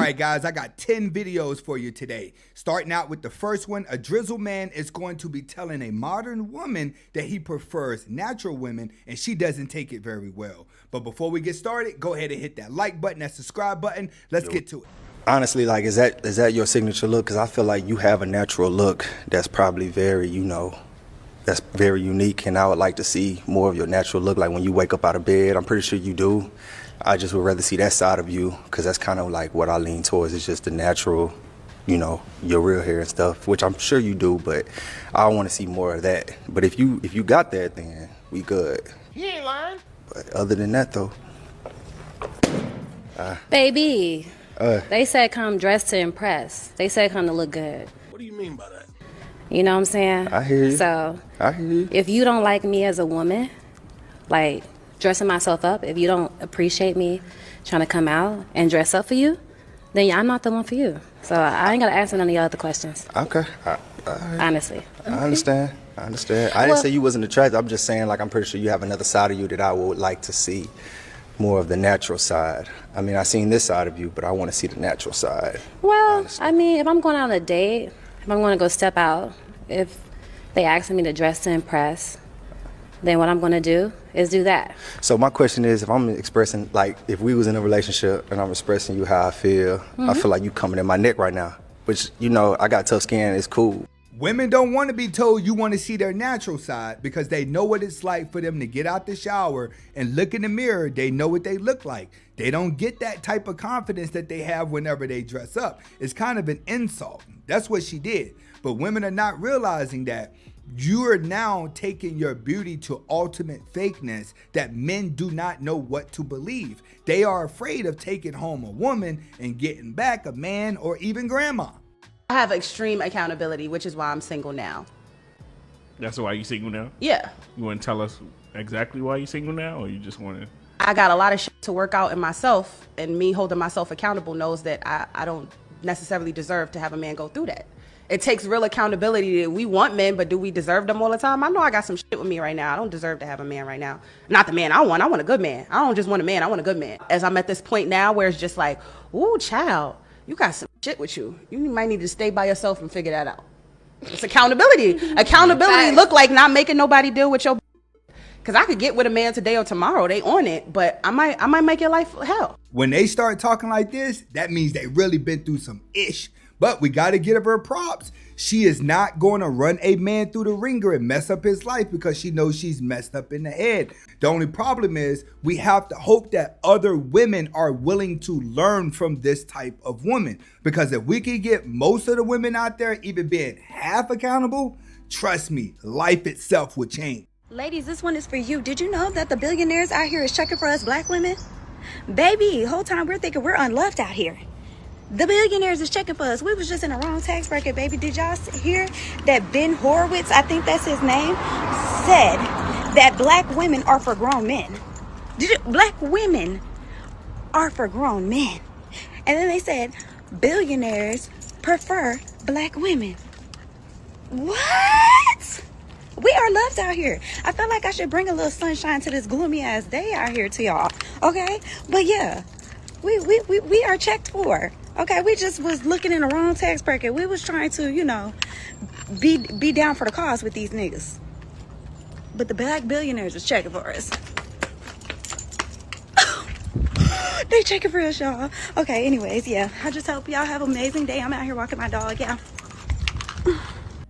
right, guys, I got 10 videos for you today. Starting out with the first one, a Drizzle man is going to be telling a modern woman that he prefers natural women and she doesn't take it very well. But before we get started, go ahead and hit that like button, that subscribe button. Let's get to it. Honestly, like, is that your signature look? Because I feel like you have a natural look that's probably very, that's very unique, and I would like to see more of your natural look. Like when you wake up out of bed, I'm pretty sure you do. I just would rather see that side of you, because that's kind of like what I lean towards. It's just the natural, your real hair and stuff, which I'm sure you do, but I want to see more of that. But if you got that, then we good. He ain't lying. But other than that, though. Baby, they said come dressed to impress. They said come to look good. What do you mean by that? You know what I'm saying? I hear you. So, I hear you. if you don't like me as a woman, like dressing myself up, if you don't appreciate me trying to come out and dress up for you, then I'm not the one for you. So I ain't got to answer none of your other questions. Okay. Honestly. I understand. I didn't say you wasn't attractive. I'm just saying, like, I'm pretty sure you have another side of you that I would like to see. More of the natural side. I mean, I seen this side of you, but I want to see the natural side. Well, honestly. I mean, if I'm going out on a date, if I'm going to go step out, if they asking me to dress to impress, then what I'm going to do is do that. So my question is, if I'm expressing, like, if we was in a relationship and I'm expressing you how I feel like you coming in my neck right now, which, I got tough skin, it's cool. Women don't want to be told you want to see their natural side because they know what it's like for them to get out the shower and look in the mirror. They know what they look like. They don't get that type of confidence that they have whenever they dress up. It's kind of an insult. That's what she did. But women are not realizing that you are now taking your beauty to ultimate fakeness that men do not know what to believe. They are afraid of taking home a woman and getting back a man or even grandma. I have extreme accountability, which is why I'm single now. That's why you single now? Yeah. You want to tell us exactly why you single now, or you just want to? I got a lot of shit to work out in myself, and me holding myself accountable knows that I don't necessarily deserve to have a man go through that. It takes real accountability. We want men, but do we deserve them all the time? I know I got some shit with me right now. I don't deserve to have a man right now. Not the man I want. I want a good man. I don't just want a man. I want a good man. As I'm at this point now where it's just like, ooh, child, you got some shit with you. You might need to stay by yourself and figure that out. It's accountability. Accountability look like not making nobody deal with your. Because I could get with a man today or tomorrow. They on it, but I might make your life hell. When they start talking like this, that means they really been through some ish. But we got to give her props. She is not going to run a man through the ringer and mess up his life because she knows she's messed up in the head. The only problem is we have to hope that other women are willing to learn from this type of woman. Because if we can get most of the women out there even being half accountable, trust me, life itself would change. Ladies, this one is for you. Did you know that the billionaires out here is checking for us black women? Baby, whole time we're thinking we're unloved out here. The billionaires is checking for us. We was just in the wrong tax bracket, baby. Did y'all hear that Ben Horowitz, I think that's his name, said that black women are for grown men? Black women are for grown men. And then they said billionaires prefer black women. What? We are loved out here. I feel like I should bring a little sunshine to this gloomy ass day out here to y'all. Okay? But yeah, we are checked for. Okay, we just was looking in the wrong tax bracket. We was trying to, be down for the cause with these niggas. But the black billionaires was checking for us. They checking for us, y'all. Okay, anyways, yeah. I just hope y'all have an amazing day. I'm out here walking my dog, yeah.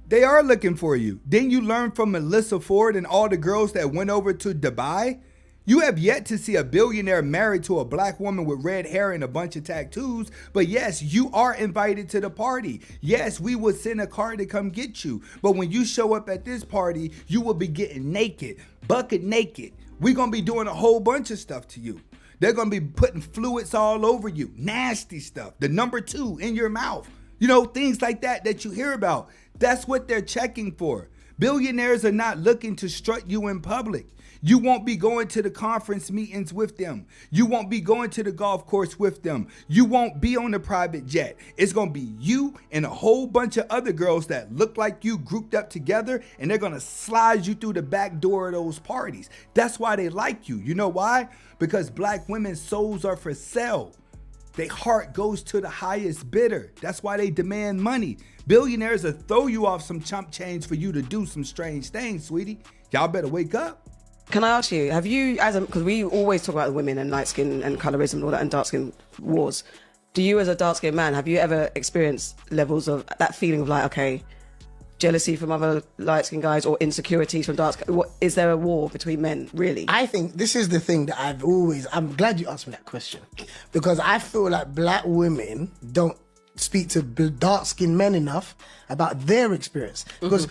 They are looking for you. Didn't you learn from Melissa Ford and all the girls that went over to Dubai? You have yet to see a billionaire married to a black woman with red hair and a bunch of tattoos, but yes, you are invited to the party. Yes, we will send a car to come get you, but when you show up at this party, you will be getting naked, bucket naked. We're gonna be doing a whole bunch of stuff to you. They're gonna be putting fluids all over you, nasty stuff, the number 2 in your mouth. Things like that you hear about. That's what they're checking for. Billionaires are not looking to strut you in public. You won't be going to the conference meetings with them. You won't be going to the golf course with them. You won't be on the private jet. It's going to be you and a whole bunch of other girls that look like you grouped up together, and they're going to slide you through the back door of those parties. That's why they like you. You know why? Because black women's souls are for sale. Their heart goes to the highest bidder. That's why they demand money. Billionaires will throw you off some chump change for you to do some strange things, sweetie. Y'all better wake up. Can I ask you, have you, because we always talk about the women and light skin and colorism and all that and dark skin wars. Do you as a dark skinned man, have you ever experienced levels of that feeling of like, okay, jealousy from other light skinned guys or insecurities from dark skin? Is there a war between men, really? I think this is the thing that I'm glad you asked me that question, because I feel like black women don't speak to dark skinned men enough about their experience. Because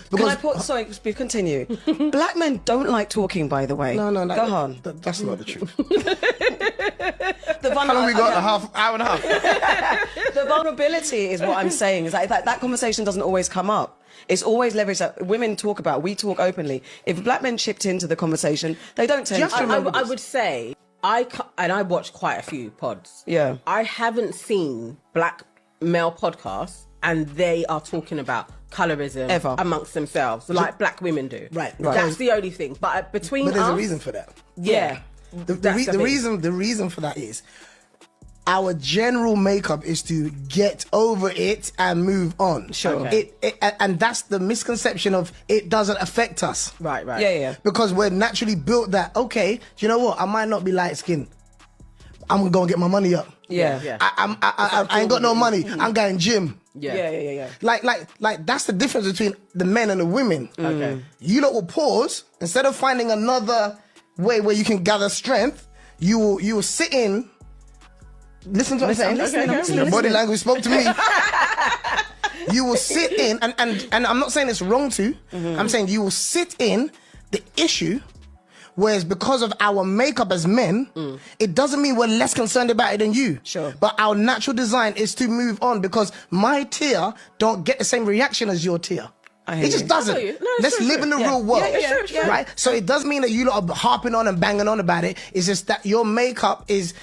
Continue. Black men don't like talking, by the way. No, Go on. That's not the truth. How long we got? Hour and a half. The vulnerability is what I'm saying. Is like that conversation doesn't always come up. It's always leverage that women talk about. We talk openly. If black men chipped into the conversation, they don't tend to. I would say I watch quite a few pods. Yeah. I haven't seen black male podcasts and they are talking about colorism Ever. amongst themselves, like black women do. Right. That's the only thing. But between But there's us, a reason for that. Yeah. The reason for that is our general makeup is to get over it and move on. Sure. Okay. And that's the misconception of it doesn't affect us. Right. Yeah. Because we're naturally built that, okay, do you know what? I might not be light skinned. I'm gonna go and get my money up. Yeah. I ain't got no money. I'm going gym. Yeah. Like that's the difference between the men and the women. Okay. You lot will pause instead of finding another way where you can gather strength. You will sit in. Listen to what I'm saying. Your body language spoke to me. You will sit in, and I'm not saying it's wrong to. I'm saying you will sit in the issue. Whereas because of our makeup as men, it doesn't mean we're less concerned about it than you. Sure. But our natural design is to move on because my tear don't get the same reaction as your tear. It just doesn't. Let's live in the real world. Right? So it does mean that you lot are harping on and banging on about it. It's just that your makeup is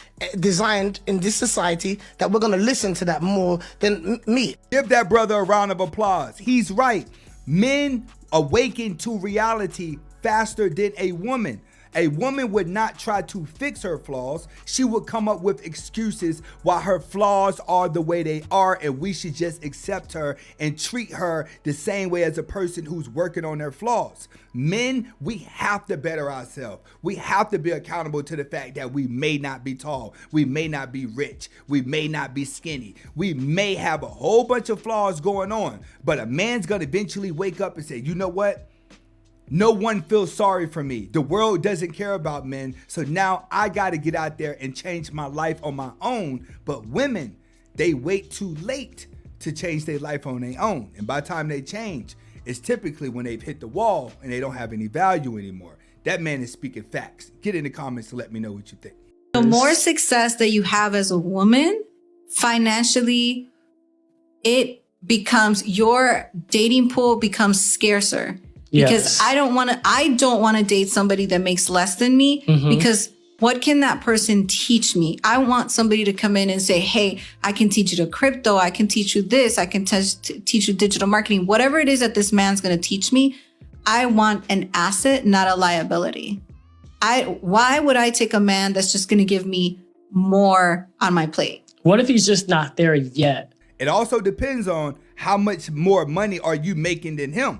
designed in this society that we're going to listen to that more than me. Give that brother a round of applause. He's right. Men awaken to reality faster than a woman. A woman would not try to fix her flaws. She would come up with excuses why her flaws are the way they are, and we should just accept her and treat her the same way as a person who's working on their flaws. Men, we have to better ourselves. We have to be accountable to the fact that we may not be tall. We may not be rich. We may not be skinny. We may have a whole bunch of flaws going on, but a man's gonna eventually wake up and say, you know what? No one feels sorry for me. The world doesn't care about men. So now I got to get out there and change my life on my own. But women, they wait too late to change their life on their own. And by the time they change, it's typically when they've hit the wall and they don't have any value anymore. That man is speaking facts. Get in the comments to let me know what you think. The more success that you have as a woman, financially, it becomes, your dating pool becomes scarcer. Because I don't want to date somebody that makes less than me, because what can that person teach me? I want somebody to come in and say, hey, I can teach you to crypto. I can teach you this. I can teach you digital marketing. Whatever it is that this man's going to teach me, I want an asset, not a liability. Why would I take a man that's just going to give me more on my plate? What if he's just not there yet? It also depends on how much more money are you making than him.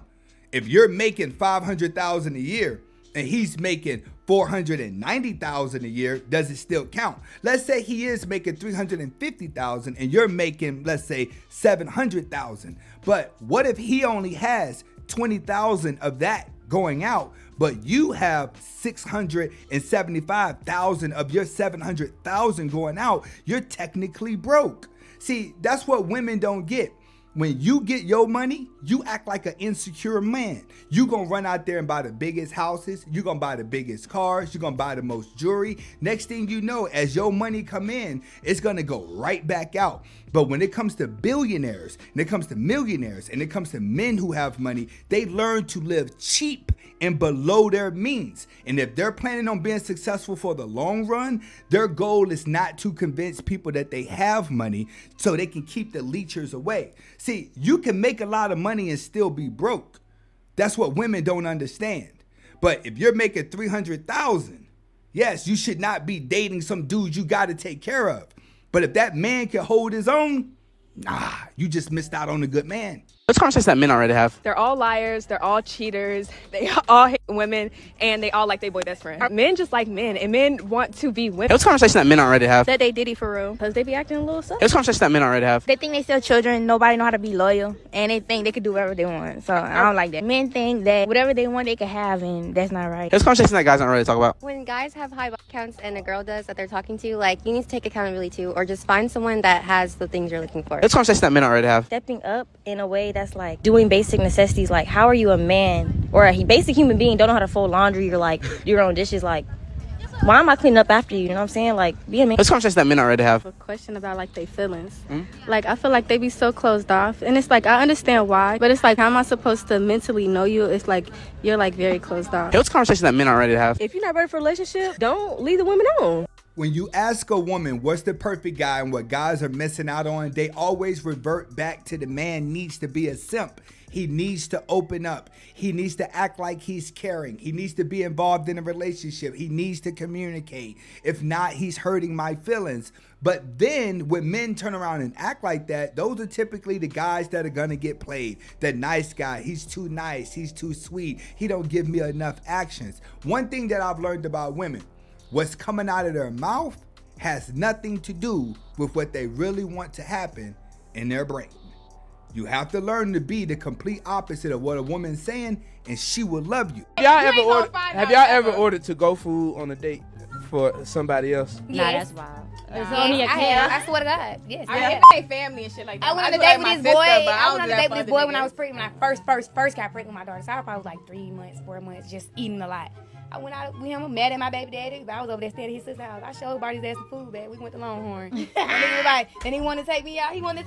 If you're making $500,000 a year and he's making $490,000 a year, does it still count? Let's say he is making $350,000 and you're making, let's say, $700,000. But what if he only has $20,000 of that going out, but you have $675,000 of your $700,000 going out? You're technically broke. See, that's what women don't get. When you get your money, you act like an insecure man. You gonna run out there and buy the biggest houses. You gonna buy the biggest cars. You gonna buy the most jewelry. Next thing you know, as your money come in, it's gonna go right back out. But when it comes to billionaires, and it comes to millionaires, and it comes to men who have money, they learn to live cheap and below their means. And if they're planning on being successful for the long run, their goal is not to convince people that they have money so they can keep the leechers away. See, you can make a lot of money and still be broke. That's what women don't understand. But if you're making $300,000, yes, you should not be dating some dude you got to take care of. But if that man can hold his own, nah, you just missed out on a good man. What's conversations that men already have? They're all liars. They're all cheaters. They all hate women, and they all like their boy best friend. Men just like men, and men want to be women. What's conversations that men already have? That they diddy for real, because they be acting a little sus. What's conversations that men already have? They think they still children. Nobody know how to be loyal, and they think they could do whatever they want. So I don't like that. Men think that whatever they want, they can have, and that's not right. What's conversations that guys don't really talk about? When guys have high body counts and a girl does that they're talking to, like, you need to take accountability too, or just find someone that has the things you're looking for. What's conversations that men already have? Stepping up in a way that's like doing basic necessities. Like, how are you a man or a basic human being, don't know how to fold laundry or like do your own dishes? Like, why am I cleaning up after you? You know what I'm saying? Like, be a man. What's conversations that men already have? A question about like their feelings. Like, I feel like they be so closed off, and it's like I understand why, but it's like, how am I supposed to mentally know you? It's like you're like very closed off. What's conversations that men already have? If you're not ready for a relationship, don't leave the women on. When you ask a woman what's the perfect guy and what guys are missing out on, they always revert back to the man needs to be a simp. He needs to open up. He needs to act like he's caring. He needs to be involved in a relationship. He needs to communicate. If not, he's hurting my feelings. But then when men turn around and act like that, those are typically the guys that are gonna get played. The nice guy, he's too nice, he's too sweet, he don't give me enough actions. One thing that I've learned about women, what's coming out of their mouth has nothing to do with what they really want to happen in their brain. You have to learn to be the complete opposite of what a woman's saying, and she will love you. Have y'all ever ordered to-go food on a date for somebody else? Nah, that's wild. It's only a I swear to God. Yes. I hate family and shit like that. I went on a date with this boy. I went on a date with this boy when I was pregnant. When I first got pregnant with my daughter. So I probably was like 3 months, 4 months, just eating a lot. I went out with him, mad at my baby daddy. I was over there staying at his sister's house. I showed Barty's ass some food back. We went to Longhorn. Then he wanted to take me out. I'm like, all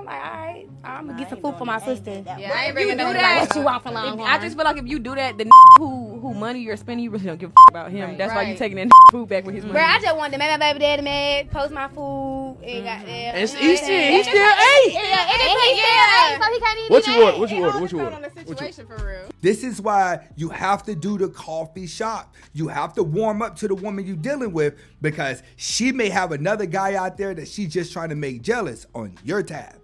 right, I'm gonna get some food for my sister. Yeah, I ain't You bringing do that. that. What you want for Longhorn? I just feel like if you do that, the who money you're spending, you really don't give a about him. Right, That's why you right. taking that food back with his money. Bro, I just wanted to make my baby daddy mad, post my food, and got there. He still ate. So he can't even What be you mad. order? What you order? What you order? On the situation for real. This is why you have to do the coffee shop. You have to warm up to the woman you're dealing with, because she may have another guy out there that she's just trying to make jealous on your tab.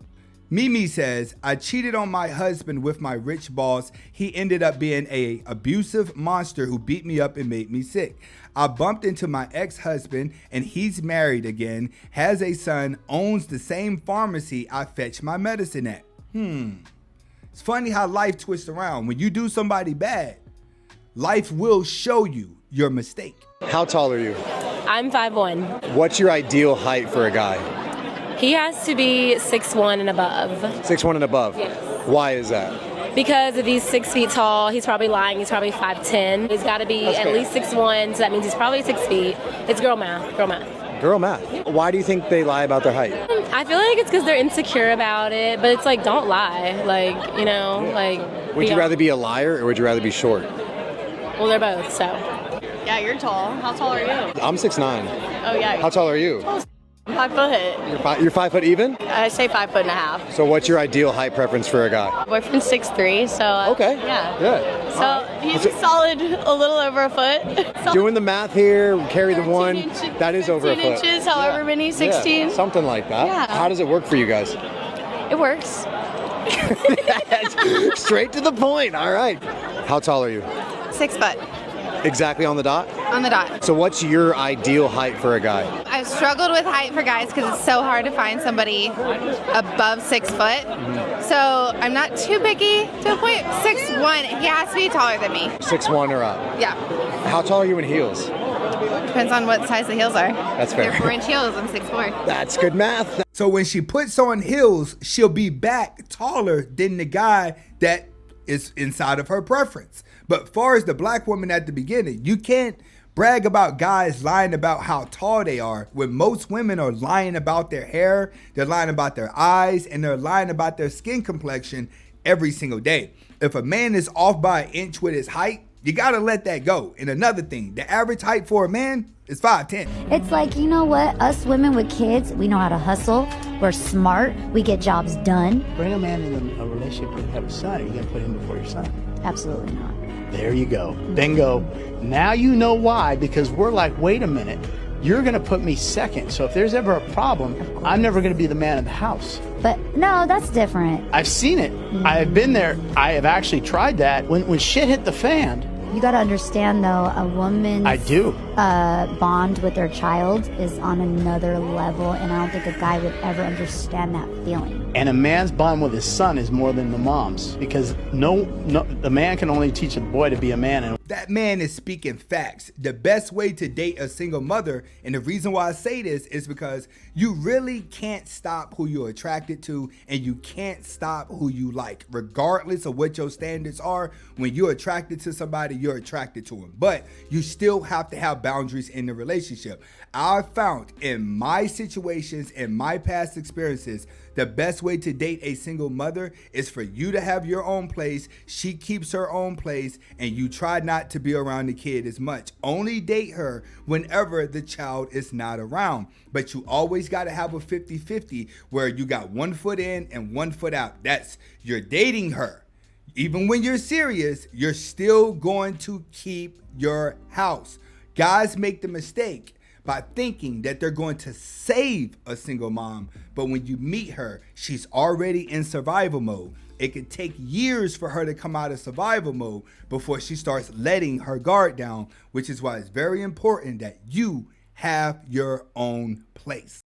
Mimi says, I cheated on my husband with my rich boss. He ended up being an abusive monster who beat me up and made me sick. I bumped into my ex-husband and he's married again, has a son, owns the same pharmacy I fetch my medicine at. It's funny how life twists around. When you do somebody bad, life will show you your mistake. How tall are you? I'm 5'1". What's your ideal height for a guy? He has to be 6'1" and above. 6'1" and above? Yes. Why is that? Because if he's 6 feet tall, he's probably lying. He's probably 5'10". He's got to be at least 6'1", so that means he's probably 6 feet. It's girl math. Girl math. Girl math. Why do you think they lie about their height? I feel like it's because they're insecure about it, but it's like, don't lie. Like, you know, like. Would you rather be a liar or would you rather be short? Well, they're both, so. Yeah, you're tall. How tall are you? I'm 6'9". Oh yeah. How tall are you? 5 foot. You're 5 foot even? I say 5.5 feet. So what's your ideal height preference for a guy? Boyfriend's 6'3", so Okay. yeah. Good. So he's a solid, a little over a foot. Doing the math here, carry the one, inches, that is over a 15 foot. inches, however many, 16. Yeah, something like that. Yeah. How does it work for you guys? It works. Straight to the point. All right. How tall are you? 6 foot. Exactly on the dot? On the dot. So what's your ideal height for a guy? I've struggled with height for guys because it's so hard to find somebody above 6 foot. So I'm not too picky to a point. 6'1", he has to be taller than me. 6'1" or up. Yeah. How tall are you in heels? Depends on what size the heels are. That's fair. They're 4-inch heels. I'm 6'4". That's good math. So when she puts on heels, she'll be back taller than the guy that is inside of her preference. But far as the black woman at the beginning, you can't brag about guys lying about how tall they are when most women are lying about their hair, they're lying about their eyes, and they're lying about their skin complexion every single day. If a man is off by an inch with his height, you gotta let that go. And another thing, the average height for a man is 5'10". It's like, you know what? Us women with kids, we know how to hustle. We're smart. We get jobs done. Bring a man in a relationship and have a son. Are you going to put him before your son? Absolutely not. There you go. Bingo. Now you know why, because we're like, wait a minute. you're going to put me second. So if there's ever a problem, I'm never going to be the man of the house. But no, that's different. I've seen it. I have been there. I have actually tried that. When shit hit the fan. You got to understand, though, a woman's I do. Bond with their child is on another level, and I don't think a guy would ever understand that feeling. And a man's bond with his son is more than the mom's, because no, the man can only teach a boy to be a man. And that man is speaking facts. The best way to date a single mother, and the reason why I say this is because you really can't stop who you're attracted to, and you can't stop who you like. Regardless of what your standards are, when you're attracted to somebody, you're attracted to them. But you still have to have boundaries in the relationship. I've found in my situations, in my past experiences, the best way to date a single mother is for you to have your own place, she keeps her own place, and you try not to be around the kid as much. Only date her whenever the child is not around. But you always got to have a 50-50 where you got 1 foot in and 1 foot out. That's, you're dating her. Even when you're serious, you're still going to keep your house. Guys make the mistake by thinking that they're going to save a single mom, but when you meet her, she's already in survival mode. It could take years for her to come out of survival mode before she starts letting her guard down, which is why it's very important that you have your own place.